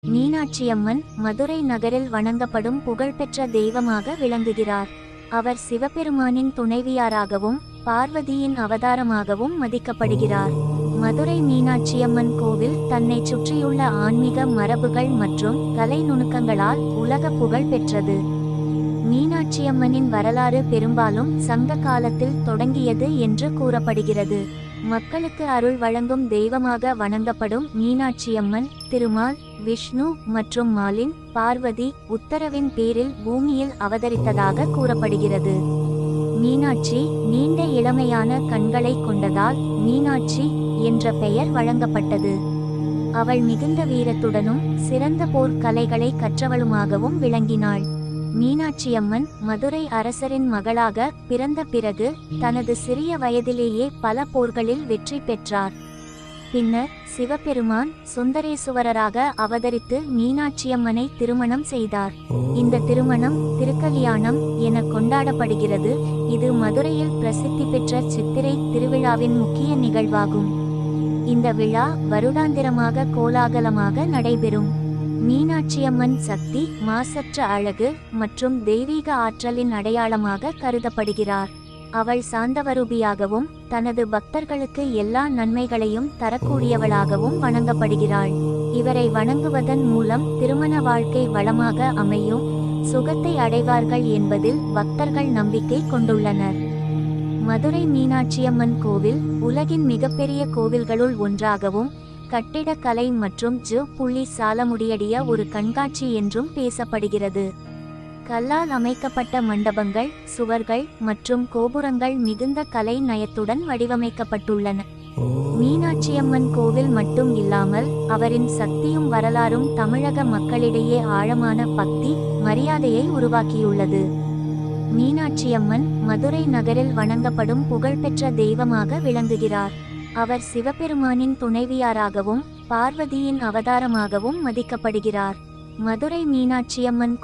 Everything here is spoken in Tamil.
மீனாட்சியம்மன் மதுரை நகரில் வணங்கப்படும் புகழ்பெற்ற தெய்வமாக விளங்குகிறார். அவர் சிவபெருமானின் துணைவியாராகவும் பார்வதியின் அவதாரமாகவும் மதிக்கப்படுகிறார். மதுரை மீனாட்சியம்மன் கோவில் தன்னை சுற்றியுள்ள ஆன்மீக மரபுகள் மற்றும் கலை நுணுக்கங்களால் உலக புகழ் பெற்றது. மீனாட்சியம்மனின் வரலாறு பெரும்பாலும் சங்க காலத்தில் தொடங்கியது என்று கூறப்படுகிறது. மக்களுக்கு அருள் வழங்கும் தெய்வமாக வணங்கப்படும் மீனாட்சியம்மன் திருமால், விஷ்ணு மற்றும் மாலின் பார்வதி உத்தரவின் பேரில் பூமியில் அவதரித்ததாக கூறப்படுகிறது. மீனாட்சி நீண்ட இளமையான கண்களை கொண்டதால் மீனாட்சி என்ற பெயர் வழங்கப்பட்டது. அவள் மிகுந்த வீரத்துடனும் சிறந்த போர் கலைகளை கற்றவளுமாகவும் விளங்கினாள். மீனாட்சியம்மன் மதுரை அரசரின் மகளாக பிறந்த பிறகு தனது சிறிய வயதிலேயே பல போர்களில் வெற்றி பெற்றார். பின்னர் சிவபெருமான் சுந்தரேசுவரராக அவதரித்து மீனாட்சியம்மனை திருமணம் செய்தார். இந்த திருமணம் திருக்கல்யாணம் என கொண்டாடப்படுகிறது. இது மதுரையில் பிரசித்தி பெற்ற சித்திரை திருவிழாவின் முக்கிய நிகழ்வாகும். இந்த விழா வருடாந்திரமாக கோலாகலமாக நடைபெறும். மீனாட்சியம்மன் சக்தி, மாசற்ற அழகு மற்றும் தெய்வீக ஆற்றலின் அடையாளமாக கருதப்படுகிறார். அவள் சாந்தவரூபியாகவும் தனது பக்தர்களுக்கு எல்லா நன்மைகளையும் தரக்கூடியவளாகவும் வணங்கப்படுகிறாள். இவரை வணங்குவதன் மூலம் திருமண வாழ்க்கை வளமாக அமையும், சுகத்தை அடைவார்கள் என்பதில் பக்தர்கள் நம்பிக்கை கொண்டுள்ளனர். மதுரை மீனாட்சியம்மன் கோவில் உலகின் மிகப்பெரிய கோவில்களுள் ஒன்றாகவும் கட்டிடக்கலை மற்றும் சால முடியடிய ஒரு கண்காட்சி என்றும் பேசப்படுகிறது. கல்லால் அமைக்கப்பட்ட மண்டபங்கள், சுவர்கள் மற்றும் கோபுரங்கள் மிகுந்த கலை நயத்துடன் வடிவமைக்கப்பட்டுள்ளன. மீனாட்சியம்மன் கோவில் மட்டும் இல்லாமல் அவரின் சக்தியும் வரலாறும் தமிழக மக்களிடையே ஆழமான பக்தி, மரியாதையை உருவாக்கியுள்ளது. மீனாட்சியம்மன் மதுரை நகரில் வணங்கப்படும் புகழ்பெற்ற தெய்வமாக விளங்குகிறார். அவர் சிவபெருமானின் துணைவியாராகவும் பார்வதியின் அவதாரமாகவும் மதிக்கப்படுகிறார். மதுரை மீனாட்சியம்மன்